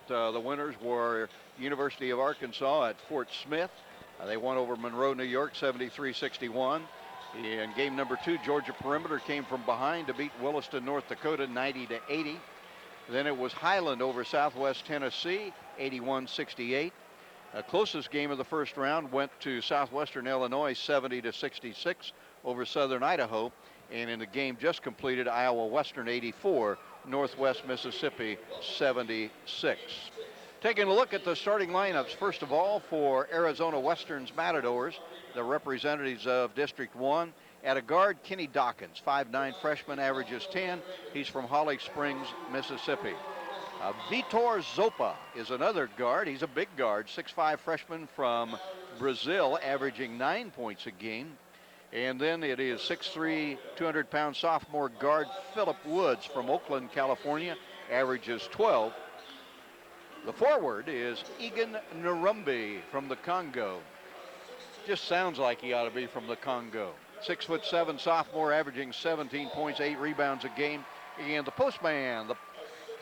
The winners were University of Arkansas at Fort Smith. They won over Monroe, New York, 73-61. In game number 2, Georgia Perimeter came from behind to beat Williston, North Dakota, 90-80. Then it was Highland over Southwest Tennessee, 81-68. The closest game of the first round went to Southwestern Illinois, 70-66 over Southern Idaho. And in the game just completed, Iowa Western 84, Northwest Mississippi 76. Taking a look at the starting lineups, first of all, for Arizona Western's Matadors, the representatives of District 1. At a guard, Kenny Dawkins, 5'9" freshman, averages 10. He's from Holly Springs, Mississippi. Vitor Zopa is another guard. He's a big guard, 6'5" freshman from Brazil, averaging 9 points a game. And then it is 6'3", 200-pound sophomore guard Philip Woods from Oakland, California, averages 12. The forward is Egan Narumbi from the Congo. Just sounds like he ought to be from the Congo. 6'7" sophomore, averaging 17 points, 8 rebounds a game. And the postman, the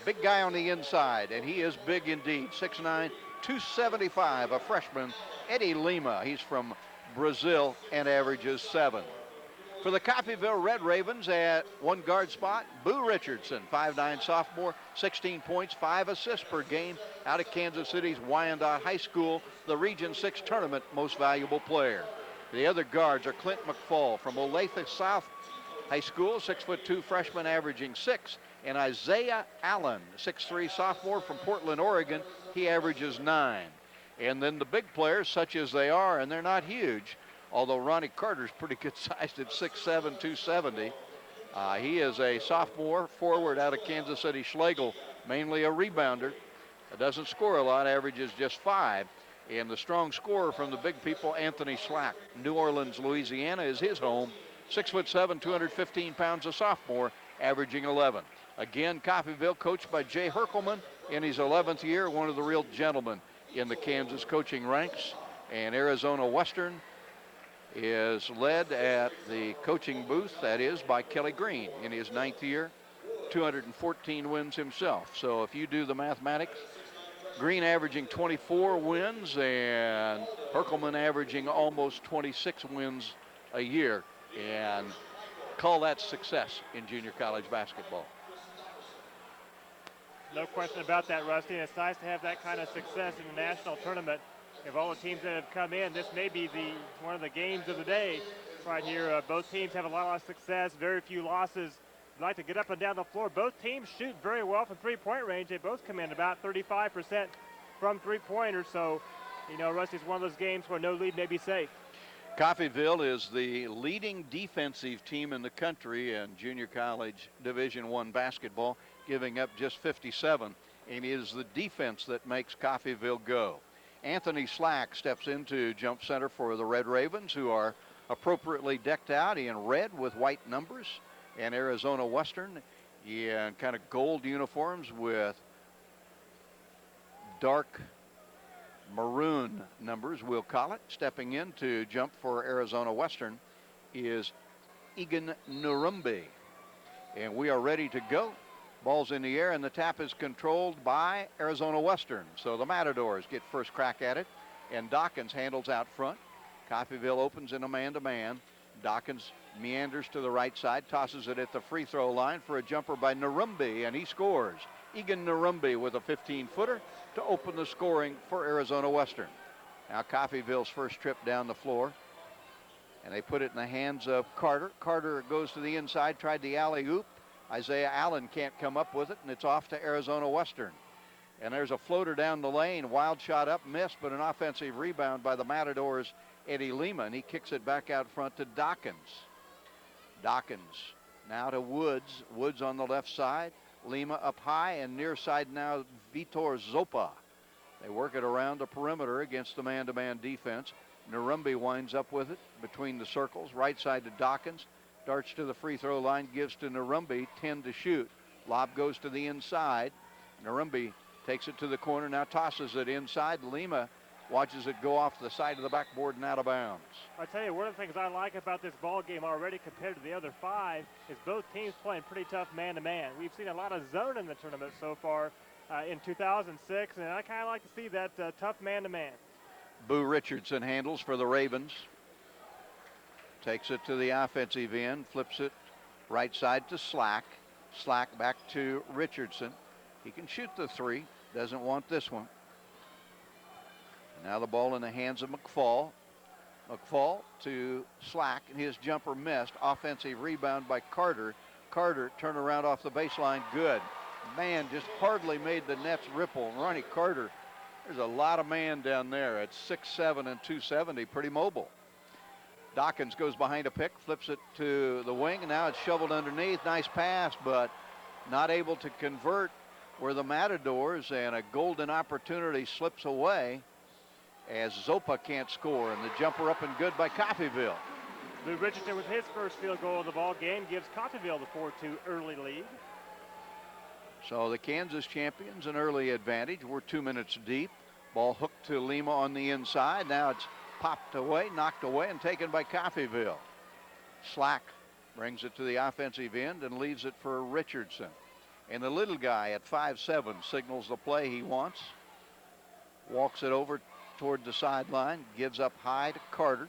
big guy on the inside, and he is big indeed, 6'9", 275, a freshman, Eddie Lima. He's from Brazil and averages 7. For the Coffeyville Red Ravens at one guard spot, Boo Richardson, 5'9" sophomore, 16 points, 5 assists per game, out of Kansas City's Wyandotte High School, the Region 6 tournament most valuable player. The other guards are Clint McFall from Olathe South High School, 6'2" freshman, averaging 6, and Isaiah Allen, 6'3" sophomore from Portland, Oregon, he averages 9. And then the big players, such as they are, and they're not huge, although Ronnie Carter's pretty good sized at 6'7", 270. He is a sophomore forward out of Kansas City Schlegel, mainly a rebounder. Doesn't score a lot, averages just 5. And the strong scorer from the big people, Anthony Slack, New Orleans, Louisiana, is his home. 6'7", 215 pounds, a sophomore, averaging 11. Again, Coffeyville, coached by Jay Herkelman in his 11th year, one of the real gentlemen in the Kansas coaching ranks. And Arizona Western is led at the coaching booth, that is, by Kelly Green in his 9th year, 214 wins himself. So if you do the mathematics, Green averaging 24 wins and Herkelman averaging almost 26 wins a year, and call that success in junior college basketball. No question about that, Rusty. And it's nice to have that kind of success in the national tournament. Of all the teams that have come in, this may be one of the games of the day right here. Both teams have a lot of success, very few losses. Like to get up and down the floor. Both teams shoot very well from three-point range. They both come in about 35% from three-pointers. So, you know, Rusty's one of those games where no lead may be safe. Coffeyville is the leading defensive team in the country in junior college Division I basketball, giving up just 57. And it is the defense that makes Coffeyville go. Anthony Slack steps into jump center for the Red Ravens, who are appropriately decked out in red with white numbers. And Arizona Western in kind of gold uniforms with dark maroon numbers, we'll call it. Stepping in to jump for Arizona Western is Egan Narumbi. And we are ready to go. Ball's in the air, and the tap is controlled by Arizona Western. So the Matadors get first crack at it, and Dawkins handles out front. Coffeyville opens in a man-to-man. Dawkins meanders to the right side, tosses it at the free throw line for a jumper by Narumbi, and he scores. Egan Narumbi with a 15-footer to open the scoring for Arizona Western. Now Coffeyville's first trip down the floor, and they put it in the hands of Carter. Carter goes to the inside, tried the alley-oop. Isaiah Allen can't come up with it, and it's off to Arizona Western. And there's a floater down the lane, wild shot up, missed, but an offensive rebound by the Matadors' Eddie Lima, and he kicks it back out front to Dawkins. Dawkins now to Woods. Woods on the left side. Lima up high, and near side now Vitor Zopa. They work it around the perimeter against the man-to-man defense. Narumbi winds up with it between the circles. Right side to Dawkins. Darts to the free throw line, gives to Narumbi, 10 to shoot. Lob goes to the inside. Narumbi takes it to the corner, now tosses it inside. Lima watches it go off the side of the backboard and out of bounds. I tell you, one of the things I like about this ball game already compared to the other 5 is both teams playing pretty tough man-to-man. We've seen a lot of zone in the tournament so far. in 2006, and I kind of like to see that tough man-to-man. Boo Richardson handles for the Ravens. Takes it to the offensive end, flips it right side to Slack. Slack back to Richardson. He can shoot the three, doesn't want this one. Now the ball in the hands of McFall. McFall to Slack, and his jumper missed. Offensive rebound by Carter. Carter turn around off the baseline, good. Man, just hardly made the nets ripple. And Ronnie Carter, there's a lot of man down there at 6'7" and 270, pretty mobile. Dawkins goes behind a pick, flips it to the wing, and now it's shoveled underneath. Nice pass, but not able to convert where the Matadors, and a golden opportunity slips away as Zopa can't score, and the jumper up and good by Coffeyville. Lou Richardson with his first field goal of the ball game gives Coffeyville the 4-2 early lead. So the Kansas champions an early advantage. We're 2 minutes deep. Ball hooked to Lima on the inside. Now it's popped away, knocked away, and taken by Coffeyville. Slack brings it to the offensive end and leaves it for Richardson. And the little guy at 5'7" signals the play he wants. Walks it over toward the sideline, gives up high to Carter.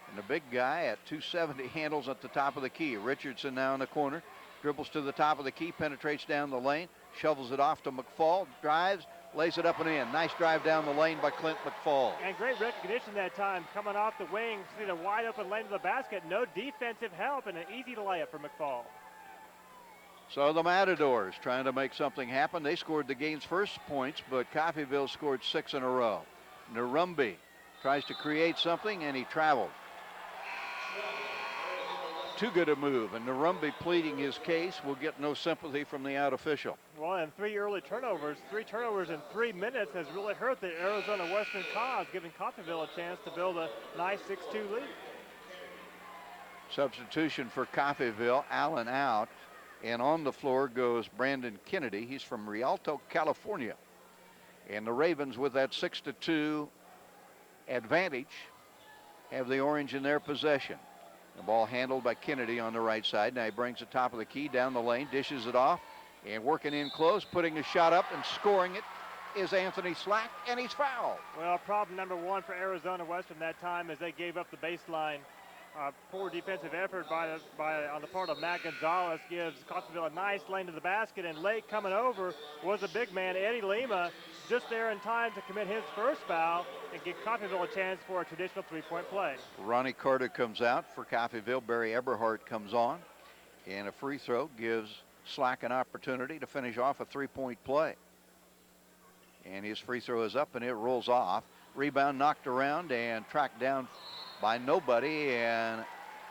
And the big guy at 270 handles at the top of the key. Richardson now in the corner, dribbles to the top of the key, penetrates down the lane, shovels it off to McFall, drives, lays it up and in. Nice drive down the lane by Clint McFall. And great recognition that time, coming off the wing, see the wide open lane to the basket, no defensive help, and an easy layup for McFall. So the Matadors trying to make something happen. They scored the game's first points, but Coffeyville scored 6 in a row. Narumbi tries to create something, and he traveled. Too good a move, and Narumbi pleading his case will get no sympathy from the out official. Well, and 3 early turnovers, 3 turnovers in 3 minutes has really hurt the Arizona Western cause, giving Coffeyville a chance to build a nice 6-2 lead. Substitution for Coffeyville, Allen out, and on the floor goes Brandon Kennedy. He's from Rialto, California. And the Ravens, with that 6-2 advantage, have the orange in their possession. The ball handled by Kennedy on the right side. Now he brings the top of the key down the lane, dishes it off, and working in close, putting a shot up and scoring it is Anthony Slack, and he's fouled. Well, problem number one for Arizona Western that time is they gave up the baseline. Poor defensive effort on the part of Matt Gonzalez gives Coffeyville a nice lane to the basket, and late coming over was a big man, Eddie Lima, just there in time to commit his first foul and give Coffeyville a chance for a traditional three-point play. Ronnie Carter comes out for Coffeyville. Barry Eberhardt comes on, and a free throw gives Slack an opportunity to finish off a three-point play. And his free throw is up, and it rolls off. Rebound knocked around and tracked down by nobody, and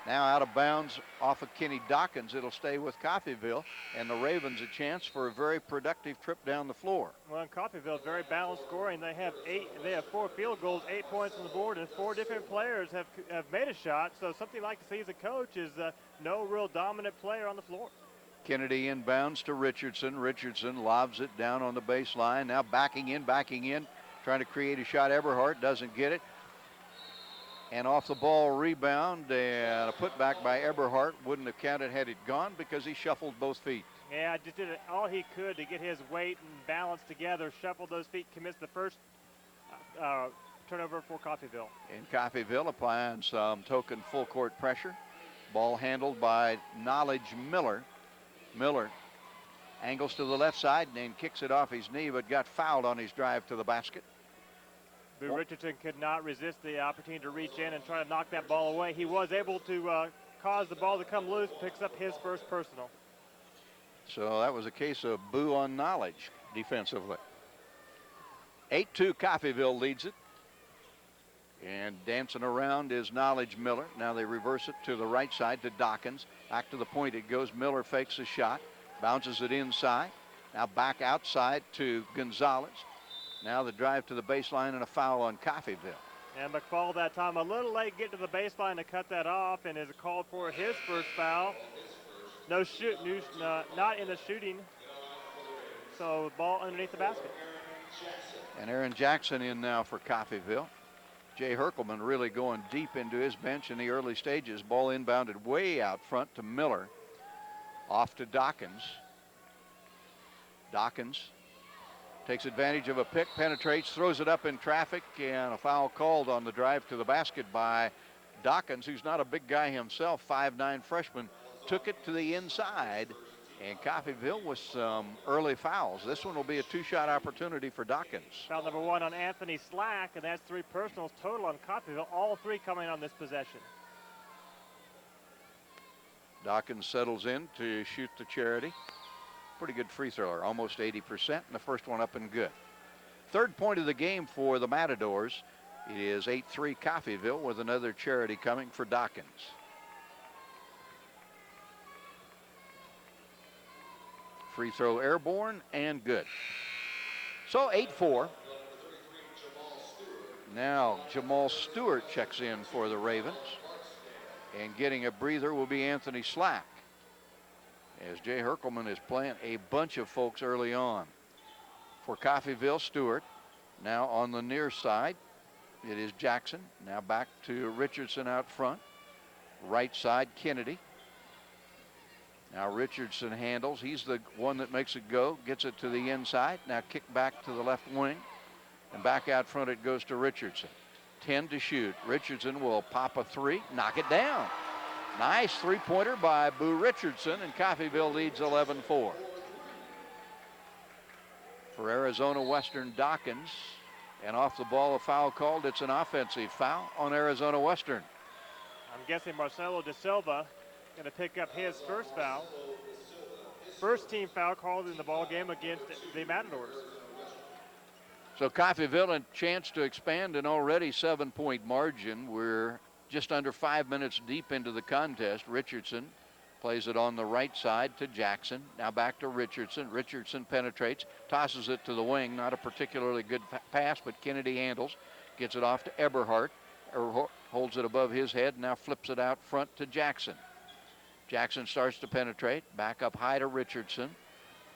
now out of bounds off of Kenny Dawkins. It'll stay with Coffeyville, and the Ravens a chance for a very productive trip down the floor. Well, in Coffeyville, very balanced scoring. They have 4 field goals, 8 points on the board, and 4 different players have made a shot. So something you like to see as a coach is no real dominant player on the floor. Kennedy inbounds to Richardson. Richardson lobs it down on the baseline. Now backing in, trying to create a shot. Eberhardt doesn't get it. And off the ball rebound and a putback by Eberhardt. Wouldn't have counted had it gone because he shuffled both feet. Yeah, just did all he could to get his weight and balance together, shuffled those feet, commits the first turnover for Coffeyville. And Coffeyville applying some token full court pressure. Ball handled by Knowledge Miller. Miller angles to the left side and kicks it off his knee, but got fouled on his drive to the basket. Boo Richardson could not resist the opportunity to reach in and try to knock that ball away. He was able to cause the ball to come loose, picks up his first personal. So that was a case of Boo on Knowledge defensively. 8-2, Coffeyville leads it. And dancing around is Knowledge Miller. Now they reverse it to the right side to Dawkins. Back to the point it goes. Miller fakes a shot, bounces it inside. Now back outside to Gonzalez. Now the drive to the baseline and a foul on Coffeyville. And McFall that time a little late getting to the baseline to cut that off, and is called for his first foul. Not in the shooting. So ball underneath the basket. And Aaron Jackson in now for Coffeyville. Jay Herkelman really going deep into his bench in the early stages. Ball inbounded way out front to Miller. Off to Dawkins. Dawkins Takes advantage of a pick, penetrates, throws it up in traffic, and a foul called on the drive to the basket by Dawkins, who's not a big guy himself, 5'9" freshman. Took it to the inside, and Coffeyville with some early fouls. This one will be a two-shot opportunity for Dawkins. Foul number 1 on Anthony Slack, and that's 3 personals total on Coffeyville, all 3 coming on this possession. Dawkins settles in to shoot the charity. Pretty good free thrower, almost 80%, and the first one up and good. Third point of the game for the Matadors. It is 8-3 Coffeyville with another charity coming for Dawkins. Free throw airborne and good. So 8-4. Now Jamal Stewart checks in for the Ravens. And getting a breather will be Anthony Slack, as Jay Herkelman is playing a bunch of folks early on. For Coffeyville, Stewart. Now on the near side, it is Jackson. Now back to Richardson out front. Right side, Kennedy. Now Richardson handles. He's the one that makes it go. Gets it to the inside. Now kick back to the left wing. And back out front it goes to Richardson. 10 to shoot. Richardson will pop a 3, knock it down. Nice three-pointer by Boo Richardson, and Coffeyville leads 11-4. For Arizona Western, Dawkins, and off the ball, a foul called. It's an offensive foul on Arizona Western. I'm guessing Marcelo De Silva going to pick up his first foul. First team foul called in the ball game against the Matadors. So Coffeyville a chance to expand an already 7-point margin. We're just under 5 minutes deep into the contest. Richardson plays it on the right side to Jackson. Now back to Richardson. Richardson penetrates, tosses it to the wing. Not a particularly good pass, but Kennedy handles. Gets it off to Eberhardt, or holds it above his head. Now flips it out front to Jackson. Jackson starts to penetrate. Back up high to Richardson.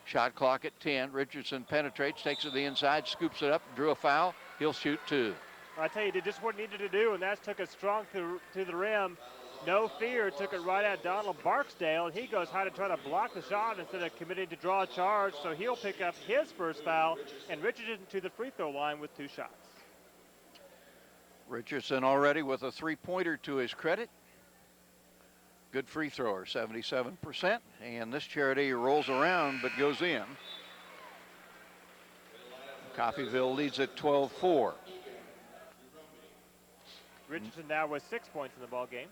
Shot clock at 10. Richardson penetrates, takes it to the inside, scoops it up, drew a foul. He'll shoot 2. I tell you, did just what he needed to do, and that's took it strong to the rim. No fear, took it right at Donald Barksdale, and he goes high to try to block the shot instead of committing to draw a charge, so he'll pick up his first foul, and Richardson to the free throw line with 2 shots. Richardson already with a 3-pointer to his credit. Good free thrower, 77%, and this charity rolls around but goes in. Coffeyville leads at 12-4. Richardson now with 6 points in the ball game.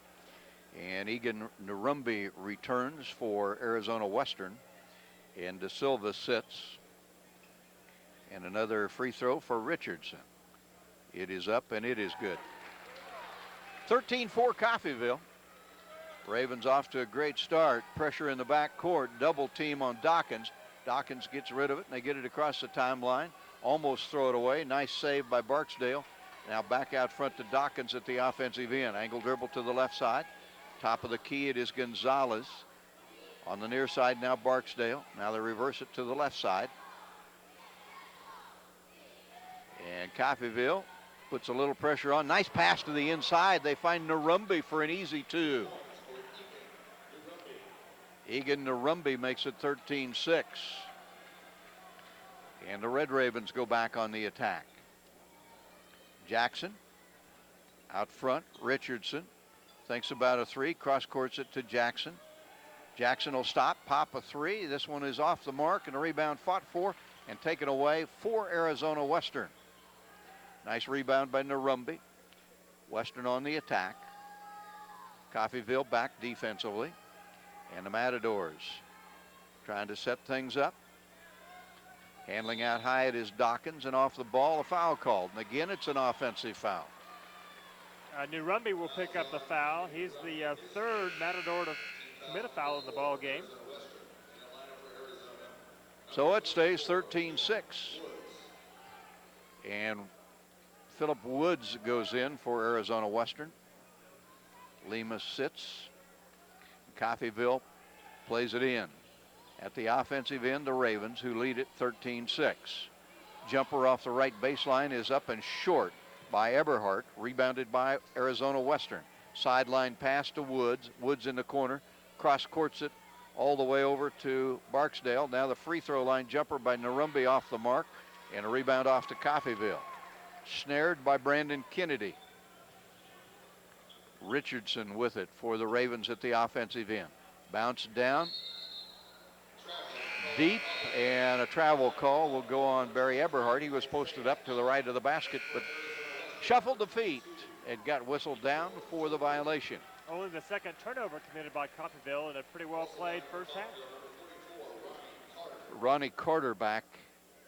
And Egan Narumbi returns for Arizona Western, and De Silva sits. And another free throw for Richardson. It is up and it is good. 13-4 Coffeyville. Ravens off to a great start. Pressure in the back court. Double team on Dawkins. Dawkins gets rid of it, and they get it across the timeline. Almost throw it away. Nice save by Barksdale. Now back out front to Dawkins at the offensive end. Angle dribble to the left side. Top of the key, it is Gonzalez. On the near side now Barksdale. Now they reverse it to the left side. And Coffeyville puts a little pressure on. Nice pass to the inside. They find Narumbi for an easy 2. Egan Narumbi makes it 13-6. And the Red Ravens go back on the attack. Jackson out front. Richardson thinks about a 3. Cross courts it to Jackson. Jackson will stop, pop a 3. This one is off the mark, and a rebound fought for and taken away for Arizona Western. Nice rebound by Narumbi. Western on the attack. Coffeyville back defensively. And the Matadors trying to set things up. Handling out high, it is Dawkins, and off the ball, a foul called. And again, it's an offensive foul. Narumbi will pick up the foul. He's the third Matador to commit a foul in the ball game. So it stays 13-6. And Philip Woods goes in for Arizona Western. Lima sits. Coffeyville plays it in. At the offensive end, the Ravens, who lead it 13-6. Jumper off the right baseline is up and short by Eberhardt, rebounded by Arizona Western. Sideline pass to Woods. Woods in the corner. Cross courts it all the way over to Barksdale. Now the free throw line jumper by Narumbi off the mark. And a rebound off to Coffeyville. Snared by Brandon Kennedy. Richardson with it for the Ravens at the offensive end. Bounce down. Deep, and a travel call will go on Barry Eberhardt. He was posted up to the right of the basket, but shuffled the feet and got whistled down for the violation. Only the second turnover committed by Coffeyville in a pretty well played first half. Ronnie Carter back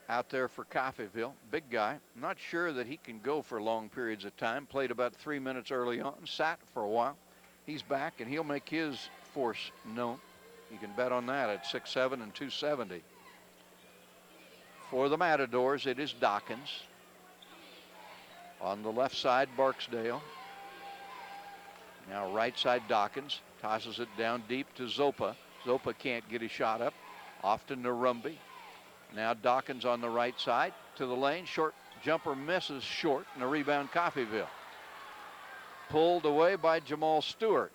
out there for Coffeyville. Big guy. Not sure that he can go for long periods of time. Played about 3 minutes early on, sat for a while. He's back, and he'll make his force known. You can bet on that at 6'7" and 270. For the Matadors, it is Dawkins. On the left side, Barksdale. Now right side, Dawkins. Tosses it down deep to Zopa. Zopa can't get his shot up. Off to Narumbi. Now Dawkins on the right side to the lane. Short jumper misses short, and a rebound Coffeyville. Pulled away by Jamal Stewart.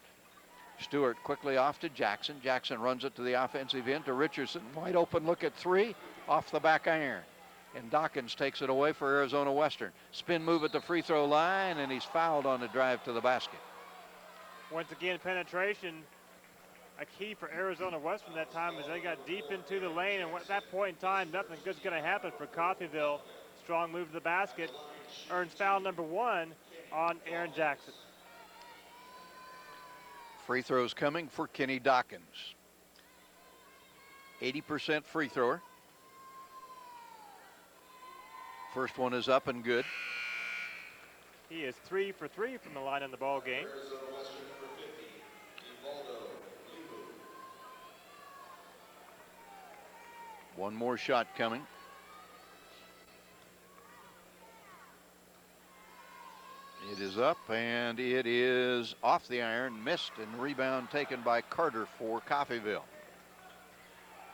Stewart quickly off to Jackson. Jackson runs it to the offensive end to Richardson. Wide open look at three. Off the back iron. And Dawkins takes it away for Arizona Western. Spin move at the free throw line, and he's fouled on the drive to the basket. Once again, penetration, a key for Arizona Western that time as they got deep into the lane. And at that point in time, nothing good's going to happen for Coffeyville. Strong move to the basket. Earns foul number 1 on Aaron Jackson. Free throws coming for Kenny Dawkins. 80% free thrower. First one is up and good. He is 3 for 3 from the line in the ball game. One more shot coming. It is up, and it is off the iron, missed, and rebound taken by Carter for Coffeyville.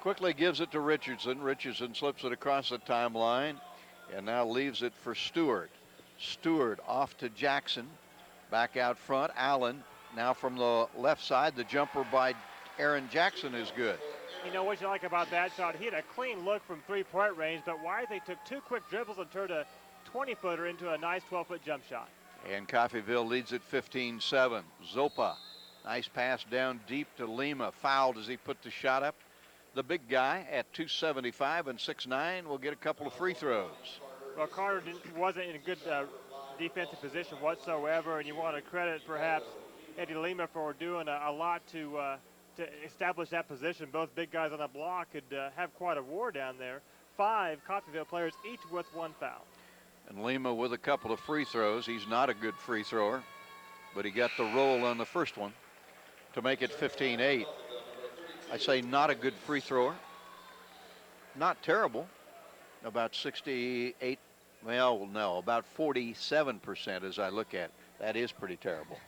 Quickly gives it to Richardson. Richardson slips it across the timeline and now leaves it for Stewart. Stewart off to Jackson. Back out front, Allen. Now from the left side, the jumper by Aaron Jackson is good. You know what you like about that shot? He had a clean look from three-point range, but why they took 2 quick dribbles and turned a 20-footer into a nice 12-foot jump shot. And Coffeyville leads at 15-7. Zopa, nice pass down deep to Lima. Fouled as he put the shot up. The big guy at 275 and 6'9" will get a couple of free throws. Well, Carter wasn't in a good defensive position whatsoever, and you want to credit perhaps Eddie Lima for doing a lot to establish that position. Both big guys on the block could have quite a war down there. 5 Coffeyville players, each with 1 foul. And Lima with a couple of free throws. He's not a good free thrower, but he got the roll on the first one to make it 15-8. I say not a good free thrower. Not terrible. About 68, well, no, about 47% as I look at it. That is pretty terrible.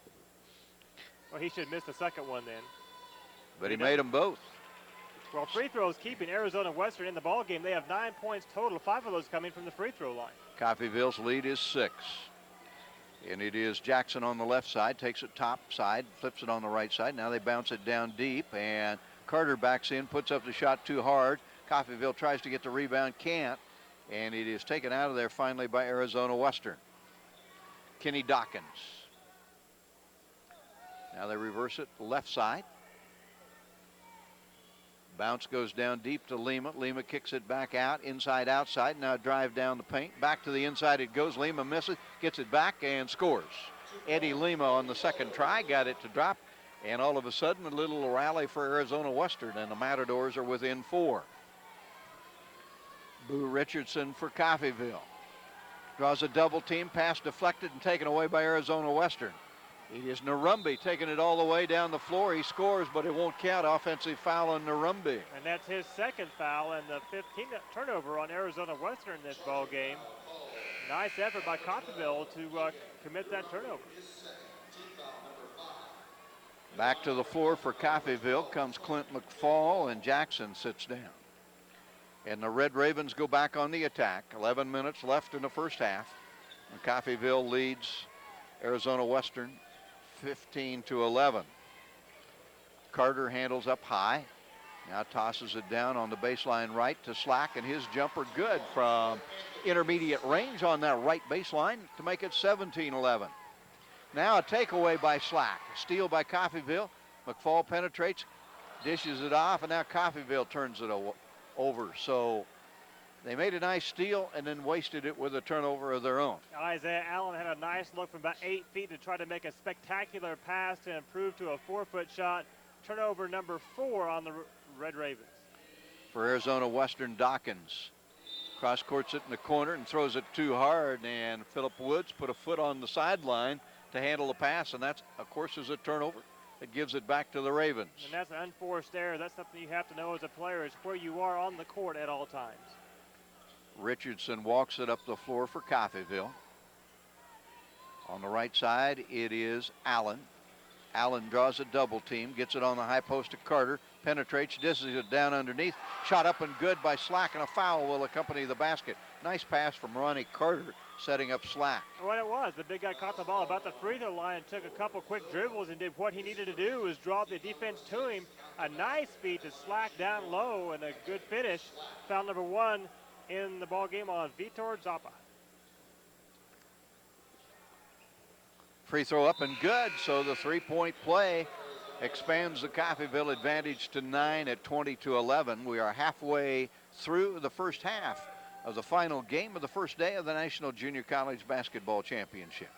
Well, he should miss the second one then. But he made them both. Well, free throws keeping Arizona Western in the ball game. They have 9 points total, 5 of those coming from the free throw line. Coffeyville's lead is 6. And it is Jackson on the left side, takes it top side, flips it on the right side. Now they bounce it down deep, and Carter backs in, puts up the shot too hard. Coffeyville tries to get the rebound, can't, and it is taken out of there finally by Arizona Western. Kenny Dawkins. Now they reverse it left side. Bounce goes down deep to Lima. Lima kicks it back out, inside, outside. Now drive down the paint. Back to the inside it goes. Lima misses, gets it back, and scores. Eddie Lima on the second try got it to drop, and all of a sudden a little rally for Arizona Western, and the Matadors are within 4. Boo Richardson for Coffeyville. Draws a double team, pass deflected and taken away by Arizona Western. It is Narumbi taking it all the way down the floor. He scores, but it won't count. Offensive foul on Narumbi. And that's his second foul and the 15th turnover on Arizona Western in this ball game. Nice effort by Coffeyville to commit that turnover. Back to the floor for Coffeyville comes Clint McFall, and Jackson sits down. And the Red Ravens go back on the attack. 11 minutes left in the first half. And Coffeyville leads Arizona Western 15-11. Carter handles up high. Now tosses it down on the baseline right to Slack, and his jumper good from intermediate range on that right baseline to make it 17-11. Now a takeaway by Slack. Steal by Coffeyville. McFall penetrates, dishes it off, and now Coffeyville turns it over. So they made a nice steal and then wasted it with a turnover of their own. Isaiah Allen had a nice look from about 8 feet to try to make a spectacular pass to improve to a 4-foot shot. Turnover number 4 on the Red Ravens. For Arizona Western, Dawkins cross courts it in the corner and throws it too hard, and Phillip Woods put a foot on the sideline to handle the pass, and that's, of course, is a turnover. It gives it back to the Ravens. And that's an unforced error. That's something you have to know as a player, is where you are on the court at all times. Richardson walks it up the floor for Coffeyville. On the right side, it is Allen. Allen draws a double team, gets it on the high post to Carter, penetrates, dishes it down underneath. Shot up and good by Slack, and a foul will accompany the basket. Nice pass from Ronnie Carter, setting up Slack. What it was, the big guy caught the ball about the free throw line and took a couple quick dribbles and did what he needed to do, was draw the defense to him. A nice feed to Slack down low and a good finish. Foul number 1 in the ball game on Vitor Zappa. Free throw up and good, so the three-point play expands the Coffeyville advantage to 9 at 20-11. We are halfway through the first half of the final game of the first day of the National Junior College Basketball Championship.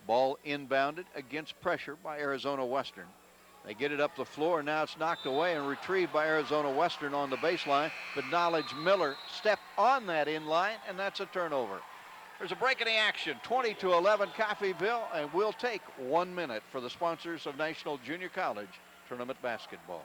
Ball inbounded against pressure by Arizona Western. They get it up the floor, now it's knocked away and retrieved by Arizona Western on the baseline, but Knowledge Miller stepped on that inline, and that's a turnover. There's a break in the action, 20-11 Coffeyville, and we'll take 1 minute for the sponsors of National Junior College Tournament Basketball.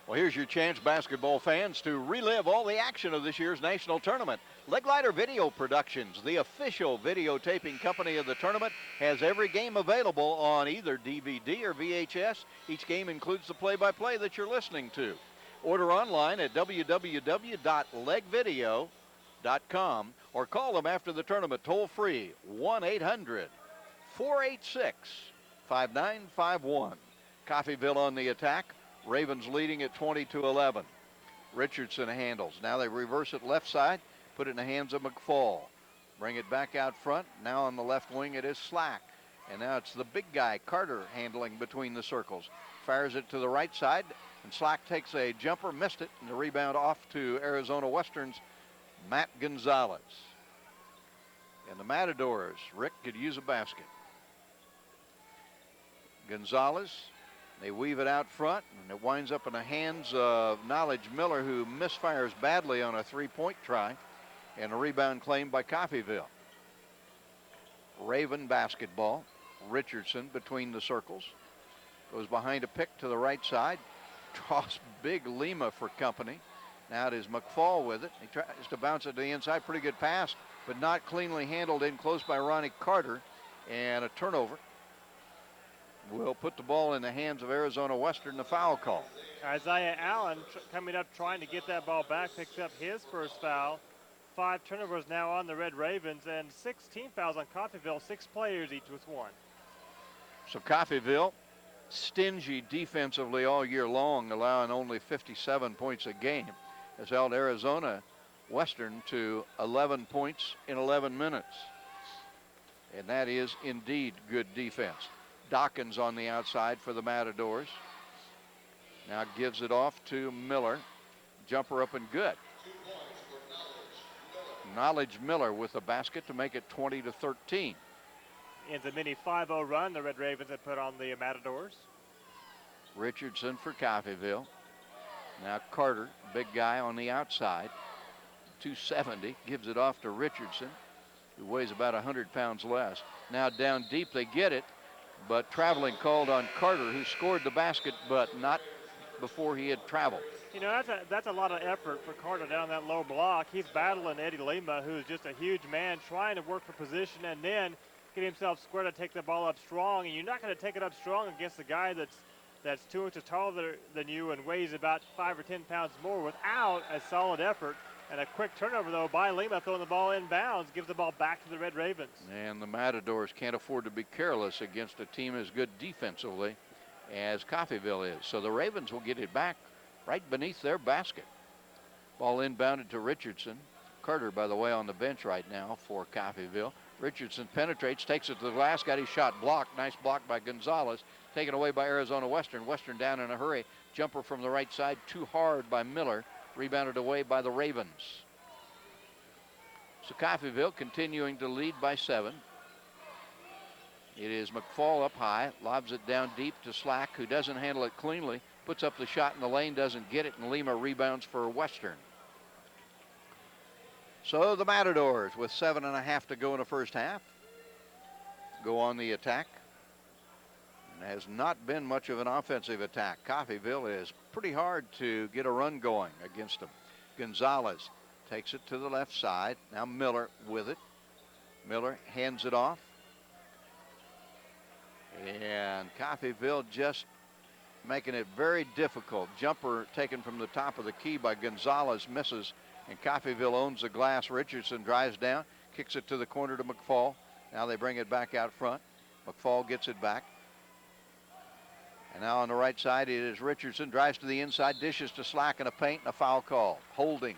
Well, here's your chance, basketball fans, to relive all the action of this year's national tournament. Leglighter Video Productions, the official videotaping company of the tournament, has every game available on either DVD or VHS. Each game includes the play-by-play that you're listening to. Order online at www.legvideo.com or call them after the tournament toll-free, 1-800-486-5951. Coffeyville on the attack. Ravens leading at 20-11. Richardson handles. Now they reverse it left side, put it in the hands of McFall. Bring it back out front. Now on the left wing it is Slack. And now it's the big guy, Carter, handling between the circles. Fires it to the right side, and Slack takes a jumper, missed it, and the rebound off to Arizona Western's Matt Gonzalez. And the Matadors, Rick, could use a basket. Gonzalez, they weave it out front, and it winds up in the hands of Knowledge Miller, who misfires badly on a three-point try, and a rebound claimed by Coffeyville. Raven basketball. Richardson between the circles. Goes behind a pick to the right side. Draws Big Lima for company. Now it is McFall with it. He tries to bounce it to the inside. Pretty good pass, but not cleanly handled in close by Ronnie Carter, and a turnover. Will put the ball in the hands of Arizona Western, the foul call. Isaiah Allen coming up trying to get that ball back, picks up his first foul. 5 turnovers now on the Red Ravens, and 16 fouls on Coffeyville, 6 players each with 1. So Coffeyville, stingy defensively all year long, allowing only 57 points a game, has held Arizona Western to 11 points in 11 minutes. And that is indeed good defense. Dawkins on the outside for the Matadors. Now gives it off to Miller. Jumper up and good. Knowledge Miller with the basket to make it 20-13. In the mini 5-0 run, the Red Ravens have put on the Matadors. Richardson for Coffeyville. Now Carter, big guy on the outside. 270, gives it off to Richardson, who weighs about 100 pounds less. Now down deep, they get it, but traveling called on Carter, who scored the basket, but not before he had traveled. You know, that's a lot of effort for Carter down that low block. He's battling Eddie Lima, who's just a huge man, trying to work for position and then get himself square to take the ball up strong. And you're not going to take it up strong against a guy that's 2 inches taller than you and weighs about 5 or 10 pounds more without a solid effort. And a quick turnover, though, by Lima, throwing the ball inbounds, gives the ball back to the Red Ravens. And the Matadors can't afford to be careless against a team as good defensively as Coffeyville is. So the Ravens will get it back right beneath their basket. Ball inbounded to Richardson. Carter, by the way, on the bench right now for Coffeyville. Richardson penetrates, takes it to the glass, got his shot blocked. Nice block by Gonzalez. Taken away by Arizona Western. Western down in a hurry. Jumper from the right side, too hard by Miller. Rebounded away by the Ravens. So Coffeyville continuing to lead by 7. It is McFall up high, lobs it down deep to Slack, who doesn't handle it cleanly, puts up the shot in the lane, doesn't get it, and Lima rebounds for Western. So the Matadors, with 7.5 to go in the first half, go on the attack. And has not been much of an offensive attack. Coffeyville is pretty hard to get a run going against them. Gonzalez takes it to the left side. Now Miller with it. Miller hands it off. And Coffeyville just making it very difficult. Jumper taken from the top of the key by Gonzalez, misses, and Coffeyville owns the glass. Richardson drives down, kicks it to the corner to McFall. Now they bring it back out front. McFall gets it back. And now on the right side, it is Richardson, drives to the inside, dishes to Slack in a paint, and a foul call. Holding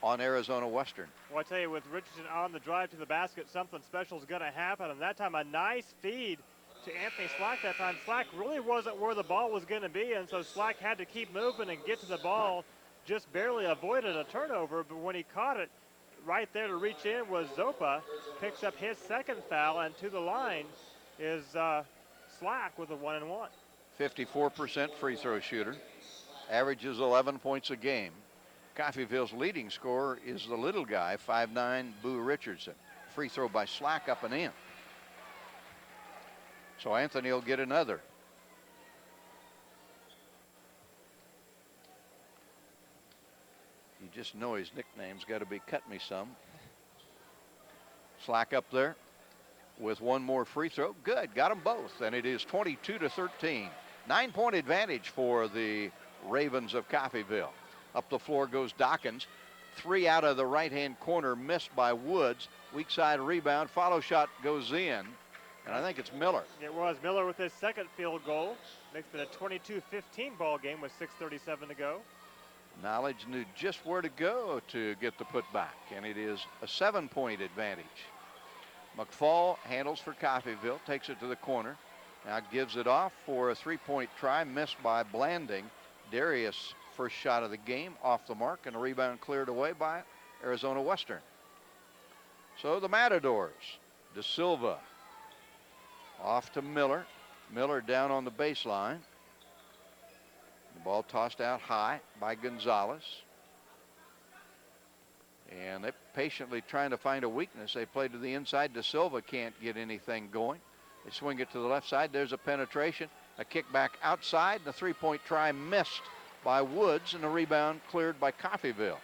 on Arizona Western. Well, I tell you, with Richardson on the drive to the basket, something special is going to happen. And that time, a nice feed to Anthony Slack that time. Slack really wasn't where the ball was going to be, and so Slack had to keep moving and get to the ball. Just barely avoided a turnover, but when he caught it, right there to reach in was Zopa. Picks up his second foul, and to the line is Slack with a 1-and-1. 54% free throw shooter. Averages 11 points a game. Coffeyville's leading scorer is the little guy, 5'9", Boo Richardson. Free throw by Slack up and in. So Anthony will get another. You just know his nickname's got to be Cut Me Some. Slack up there with one more free throw. Good, got them both, and it is 22-13. 9-point advantage for the Ravens of Coffeyville. Up the floor goes Dawkins. 3 out of the right-hand corner, missed by Woods. Weak side rebound, follow shot goes in, and I think it's Miller. It was Miller with his second field goal. Makes it a 22-15 ball game with 6:37 to go. Knowledge knew just where to go to get the putback, and it is a 7-point advantage. McFall handles for Coffeyville, takes it to the corner. Now gives it off for a 3-point try, missed by Blanding. Darius, first shot of the game, off the mark, and a rebound cleared away by Arizona Western. So the Matadors, De Silva off to Miller. Miller down on the baseline. The ball tossed out high by Gonzalez. And they're patiently trying to find a weakness. They play to the inside. De Silva can't get anything going. They swing it to the left side. There's a penetration. A kick back outside. The 3-point try missed by Woods, and the rebound cleared by Coffeyville.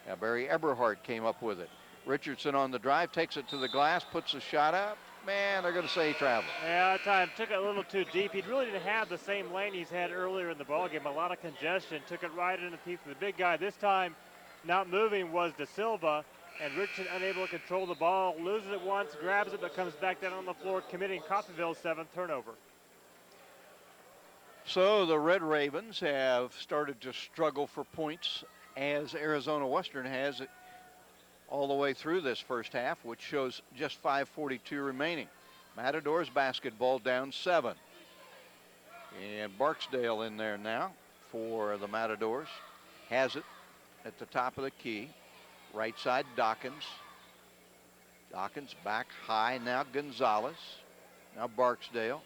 Now Barry Eberhardt came up with it. Richardson on the drive, takes it to the glass, puts the shot up. Man, they're going to say he traveled. Yeah, that time took it a little too deep. He really didn't have the same lane he's had earlier in the ballgame. A lot of congestion. Took it right in the teeth of the big guy. This time, not moving was De Silva, and Richardson unable to control the ball. Loses it once, grabs it, but comes back down on the floor, committing Coffeyville's 7th turnover. So the Red Ravens have started to struggle for points, as Arizona Western has all the way through this first half, which shows just 5:42 remaining. Matadors basketball down 7. And Barksdale in there now for the Matadors. Has it at the top of the key. Right side, Dawkins. Dawkins back high. Now Gonzalez. Now Barksdale.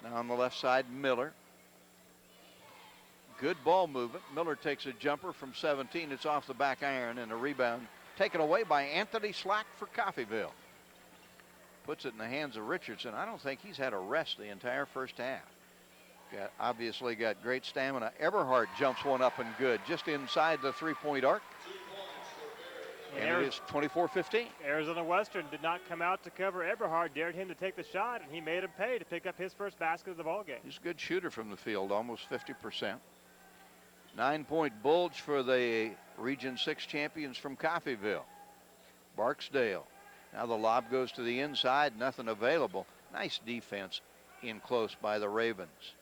Now on the left side, Miller. Good ball movement. Miller takes a jumper from 17. It's off the back iron, and a rebound taken away by Anthony Slack for Coffeyville. Puts it in the hands of Richardson. I don't think he's had a rest the entire first half. Obviously got great stamina. Eberhardt jumps one up and good, just inside the three-point arc. And it is 24-15. Arizona Western did not come out to cover Eberhardt, dared him to take the shot, and he made him pay to pick up his first basket of the ball game. He's a good shooter from the field, almost 50%. 9-point bulge for the Region 6 champions from Coffeyville. Barksdale. Now the lob goes to the inside, nothing available. Nice defense in close by the Ravens.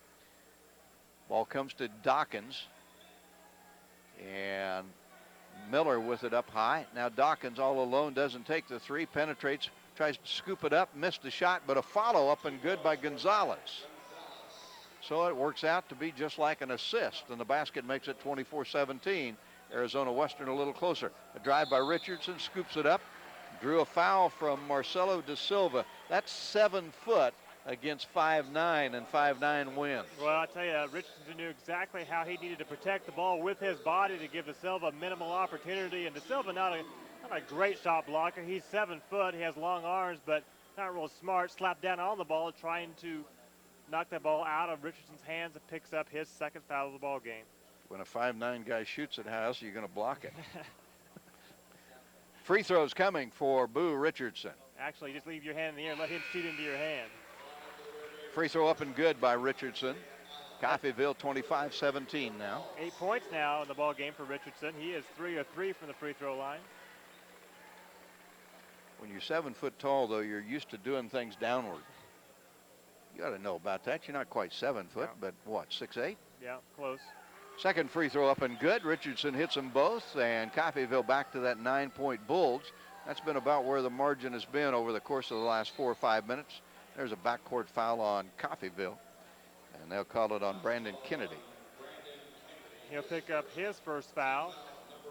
Ball comes to Dawkins. And Miller with it up high. Now Dawkins all alone, doesn't take the three, penetrates, tries to scoop it up, missed the shot, but a follow up and good by Gonzalez. So it works out to be just like an assist, and the basket makes it 24-17. Arizona Western a little closer. A drive by Richardson, scoops it up, drew a foul from Marcelo da Silva. That's 7 foot against 5'9", and 5'9" wins. Well, I tell you, Richardson knew exactly how he needed to protect the ball with his body to give Da Silva minimal opportunity. And Da Silva not a great shot blocker. He's 7 foot. He has long arms, but not real smart. Slapped down on the ball, trying to knock that ball out of Richardson's hands, and picks up his second foul of the ball game. When a 5'9" guy shoots it, how else are you going to block it? Free throws coming for Boo Richardson. Actually, just leave your hand in the air and let him shoot into your hand. Free throw up and good by Richardson. Coffeyville 25-17 now. 8 points now in the ball game for Richardson. He is 3 of 3 from the free throw line. When you're 7 foot tall, though, you're used to doing things downward. You got to know about that. You're not quite 7 foot, but what, 6'8"? Yeah, close. Second free throw up and good. Richardson hits them both, and Coffeyville back to that 9-point bulge. That's been about where the margin has been over the course of the last 4 or 5 minutes. There's a backcourt foul on Coffeyville, and they'll call it on Brandon Kennedy. He'll pick up his first foul.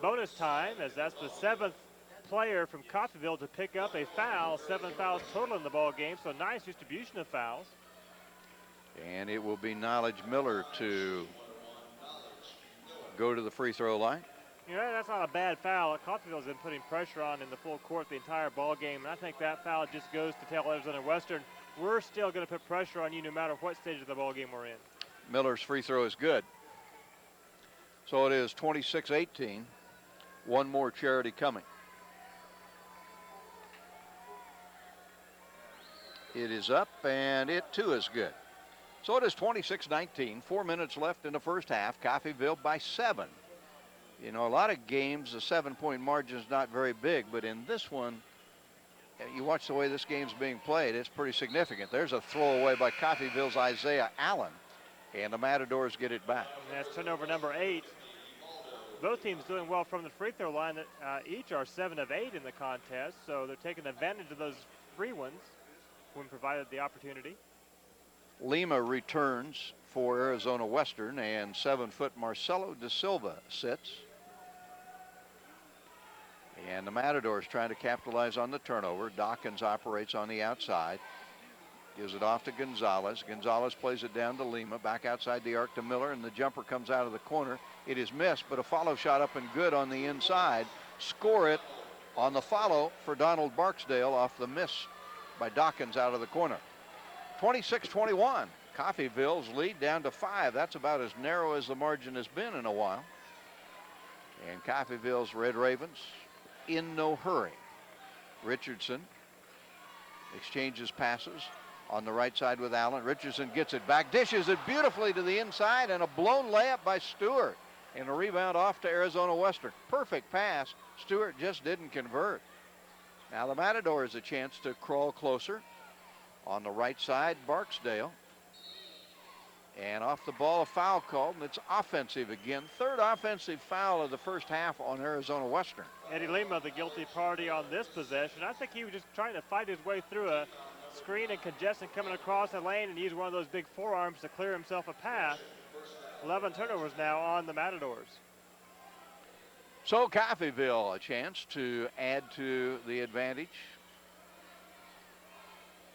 Bonus time, as that's the 7th player from Coffeyville to pick up a foul. 7 fouls total in the ball game, so nice distribution of fouls. And it will be Knowledge Miller to go to the free throw line. You know, that's not a bad foul. Coffeyville's been putting pressure on in the full court the entire ball game, and I think that foul just goes to tell Arizona Western, we're still going to put pressure on you no matter what stage of the ball game we're in. Miller's free throw is good. So it is 26-18. One more charity coming. It is up, and it too is good. So it is 26-19. 4 minutes left in the first half. Coffeyville by 7. You know, a lot of games, the 7-point margin is not very big, but in this one, you watch the way this game's being played, it's pretty significant. There's a throwaway by Coffeyville's Isaiah Allen, and the Matadors get it back. And that's turnover number 8. Both teams doing well from the free throw line. Each are 7 of 8 in the contest, so they're taking advantage of those free ones when provided the opportunity. Lima returns for Arizona Western, and 7-foot Marcelo da Silva sits. And the Matadors trying to capitalize on the turnover. Dawkins operates on the outside. Gives it off to Gonzalez. Gonzalez plays it down to Lima. Back outside the arc to Miller, and the jumper comes out of the corner. It is missed, but a follow shot up and good on the inside. Score it on the follow for Donald Barksdale off the miss by Dawkins out of the corner. 26-21. Coffeyville's lead down to 5. That's about as narrow as the margin has been in a while. And Coffeyville's Red Ravens in no hurry. Richardson exchanges passes on the right side with Allen. Richardson gets it back, dishes it beautifully to the inside, and a blown layup by Stewart. And a rebound off to Arizona Western. Perfect pass. Stewart just didn't convert. Now the Matadors a chance to crawl closer. On the right side, Barksdale. And off the ball, a foul called, and it's offensive again. Third offensive foul of the first half on Arizona Western. Eddie Lima, the guilty party on this possession. I think he was just trying to fight his way through a screen and congestion coming across the lane and use one of those big forearms to clear himself a path. 11 turnovers now on the Matadors. So Coffeyville a chance to add to the advantage.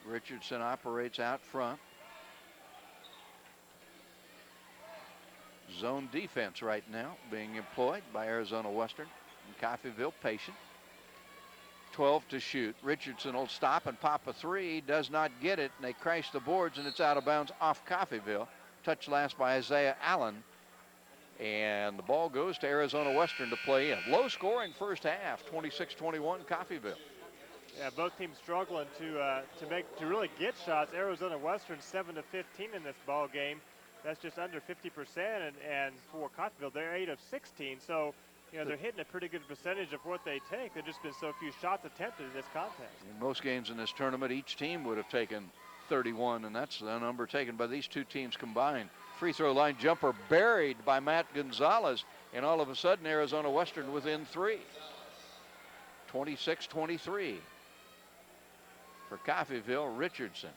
Richardson operates out front. Zone defense right now being employed by Arizona Western. And Coffeyville patient. 12 to shoot. Richardson will stop and pop a three. Does not get it, and they crash the boards, and it's out of bounds off Coffeyville. Touch last by Isaiah Allen. And the ball goes to Arizona Western to play in. Low scoring first half, 26-21 Coffeyville. Yeah, both teams struggling to really get shots. Arizona Western 7 to 15 in this ball game. That's just under 50%, and for Coffeyville, they're 8 of 16. So, you know, they're hitting a pretty good percentage of what they take. There's just been so few shots attempted in this contest. In most games in this tournament, each team would have taken 31, and that's the number taken by these two teams combined. Free throw line jumper buried by Matt Gonzalez, and all of a sudden Arizona Western within 3. 26-23 for Coffeyville. Richardson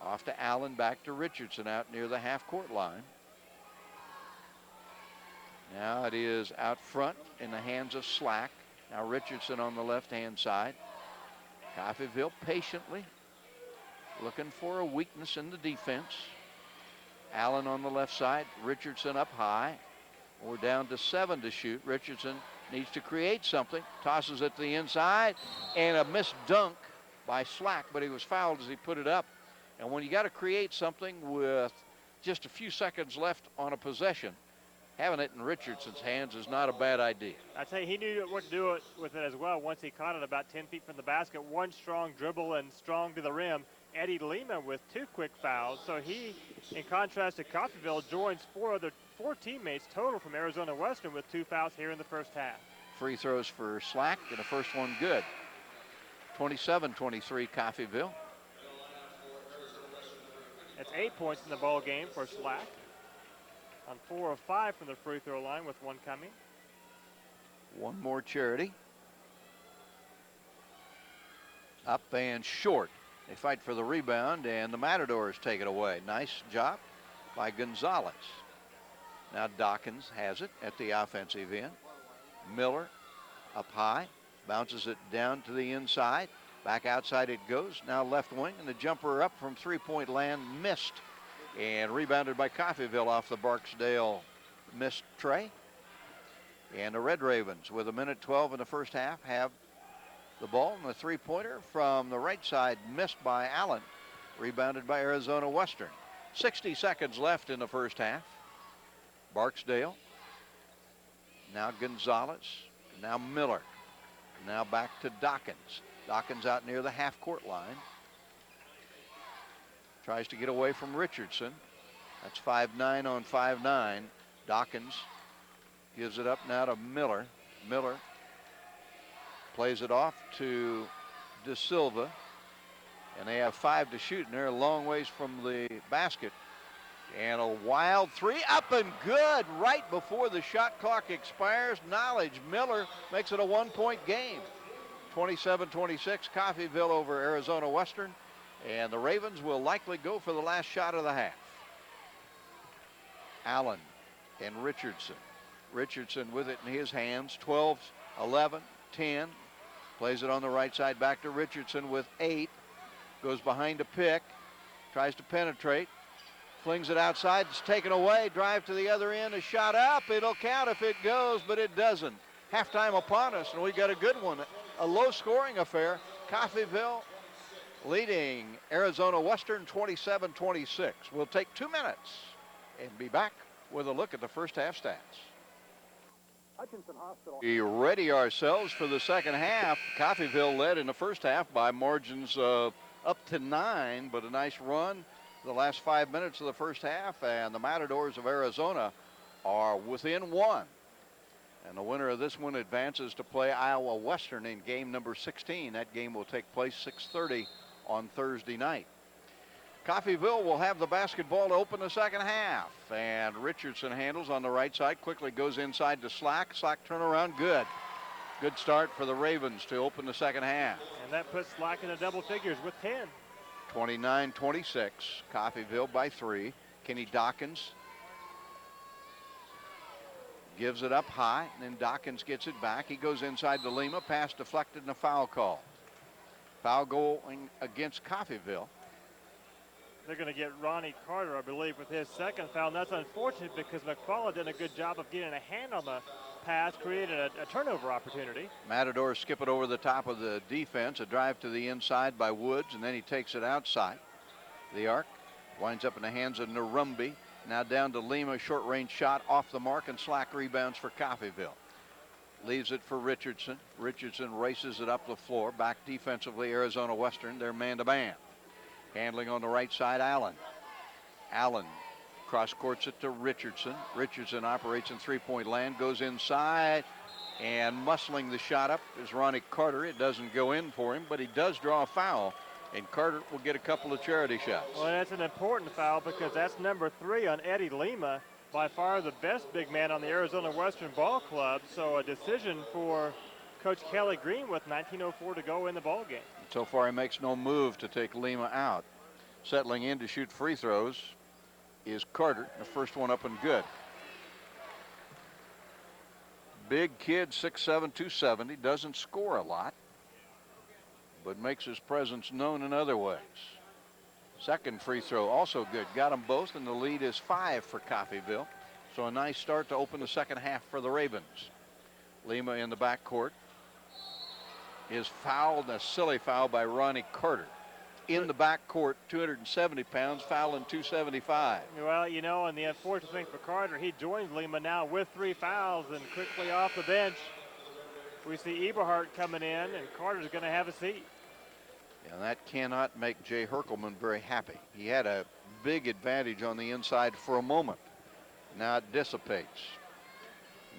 off to Allen, back to Richardson out near the half-court line. Now it is out front in the hands of Slack. Now Richardson on the left-hand side. Coffeyville patiently looking for a weakness in the defense. Allen on the left side, Richardson up high. We're down to 7 to shoot. Richardson needs to create something, tosses it to the inside, and a missed dunk by Slack, but he was fouled as he put it up. And when you got to create something with just a few seconds left on a possession, having it in Richardson's hands is not a bad idea. I tell you, he knew what to do with it as well once he caught it about 10 feet from the basket. One strong dribble and strong to the rim. Eddie Lima with 2 quick fouls. So he, in contrast to Coffeyville, joins 4 teammates total from Arizona Western with 2 fouls here in the first half. Free throws for Slack, and the first one good. 27-23 Coffeyville. That's 8 points in the ball game for Slack. On 4 of 5 from the free throw line with 1 coming. One more Charity. Up and short. They fight for the rebound, and the Matadors take it away. Nice job by Gonzalez. Now Dawkins has it at the offensive end. Miller up high, bounces it down to the inside. Back outside it goes. Now left wing, and the jumper up from three-point land missed. And rebounded by Coffeyville off the Barksdale missed tray. And the Red Ravens, with 1:12 in the first half, have the ball, and the three-pointer from the right side missed by Allen. Rebounded by Arizona Western. 60 seconds left in the first half. Barksdale. Now Gonzalez. Now Miller. Now back to Dawkins. Dawkins out near the half-court line. Tries to get away from Richardson. That's 5'9" on 5'9". Dawkins gives it up now to Miller. Miller plays it off to De Silva. And they have 5 to shoot, and they're a long ways from the basket. And a wild three, up and good right before the shot clock expires. Knowledge, Miller makes it a 1-point game. 27-26, Coffeyville over Arizona Western. And the Ravens will likely go for the last shot of the half. Allen and Richardson. Richardson with it in his hands. 12, 11, 10. Plays it on the right side back to Richardson with 8. Goes behind a pick. Tries to penetrate. Flings it outside. It's taken away. Drive to the other end. A shot up. It'll count if it goes, but it doesn't. Halftime upon us, and we got a good one. A low-scoring affair. Coffeyville leading Arizona Western 27-26. We'll take 2 minutes and be back with a look at the first half stats. Hutchinson Hospital. We ready ourselves for the second half. Coffeyville led in the first half by margins of up to 9, but a nice run the last 5 minutes of the first half, and the Matadors of Arizona are within 1. And the winner of this one advances to play Iowa Western in game number 16. That game will take place 6:30 on Thursday night. Coffeyville will have the basketball to open the second half. And Richardson handles on the right side, quickly goes inside to Slack. Slack turnaround, good. Good start for the Ravens to open the second half. And that puts Slack in the double figures with 10. 29-26, Coffeyville by 3. Kenny Dawkins gives it up high, and then Dawkins gets it back. He goes inside to Lima, pass deflected, and a foul call. Foul going against Coffeyville. They're going to get Ronnie Carter, I believe, with his second foul. And that's unfortunate because McFarland did a good job of getting a hand on the pass, created a turnover opportunity. Matador skip it over the top of the defense, a drive to the inside by Woods, and then he takes it outside. The arc winds up in the hands of Narumbi. Now down to Lima, short range shot off the mark, and slack rebounds for Coffeyville. Leaves it for Richardson. Richardson races it up the floor. Back defensively, Arizona Western. They're man-to-man. Handling on the right side, Allen. Allen cross-courts it to Richardson. Richardson operates in three-point land, goes inside, and muscling the shot up is Ronnie Carter. It doesn't go in for him, but he does draw a foul, and Carter will get a couple of charity shots. Well, that's an important foul because that's number 3 on Eddie Lima, by far the best big man on the Arizona Western Ball Club. So a decision for Coach Kelly Green with 19:04 to go in the ball game. So far, he makes no move to take Lima out. Settling in to shoot free throws is Carter. The first one up and good. Big kid, 6'7", 270. Doesn't score a lot, but makes his presence known in other ways. Second free throw also good. Got them both, and the lead is 5 for Coffeyville. So a nice start to open the second half for the Ravens. Lima in the backcourt is fouled, a silly foul by Ronnie Carter. In the backcourt, 270 pounds, fouling 275. Well, you know, and the unfortunate thing for Carter, he joins Lima now with 3 fouls, and quickly off the bench, we see Eberhardt coming in, and Carter's going to have a seat. And that cannot make Jay Herkelman very happy. He had a big advantage on the inside for a moment. Now it dissipates.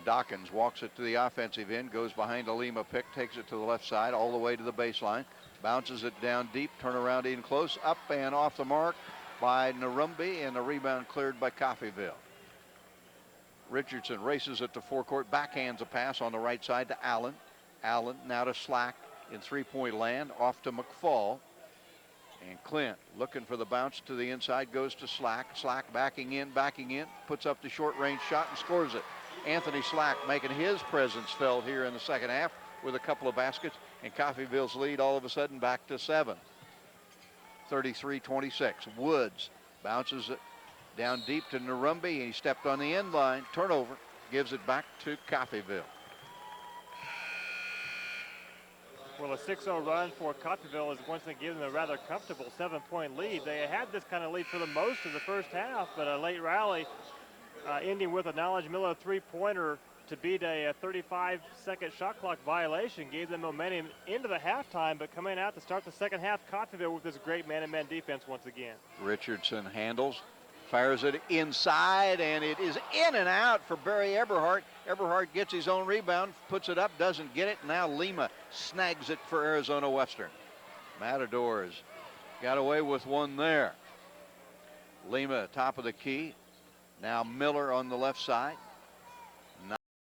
Dawkins walks it to the offensive end, goes behind a Lima pick, takes it to the left side all the way to the baseline, bounces it down deep, turn around in close, up and off the mark by Narumbi, and the rebound cleared by Coffeyville. Richardson races it to forecourt, backhands a pass on the right side to Allen. Allen now to Slack in three-point land, off to McFall. And Clint looking for the bounce to the inside, goes to Slack. Slack backing in, puts up the short-range shot and scores it. Anthony Slack making his presence felt here in the second half with a couple of baskets, and Coffeyville's lead all of a sudden back to 7. 33-26. Woods bounces it down deep to Narumbi, and he stepped on the end line. Turnover, gives it back to Coffeyville. Well, a 6-0 run for Coffeyville is once again giving them a rather comfortable 7-point lead. They had this kind of lead for the most of the first half, but a late rally ending with a Knowledge Miller three-pointer to beat a 35-second shot clock violation gave them momentum into the halftime, but coming out to start the second half, Coffeyville with this great man-to-man defense once again. Richardson handles, fires it inside, and it is in and out for Barry Eberhardt. Eberhardt gets his own rebound, puts it up, doesn't get it. Now Lima snags it for Arizona Western. Matadors got away with one there. Lima top of the key. Now Miller on the left side.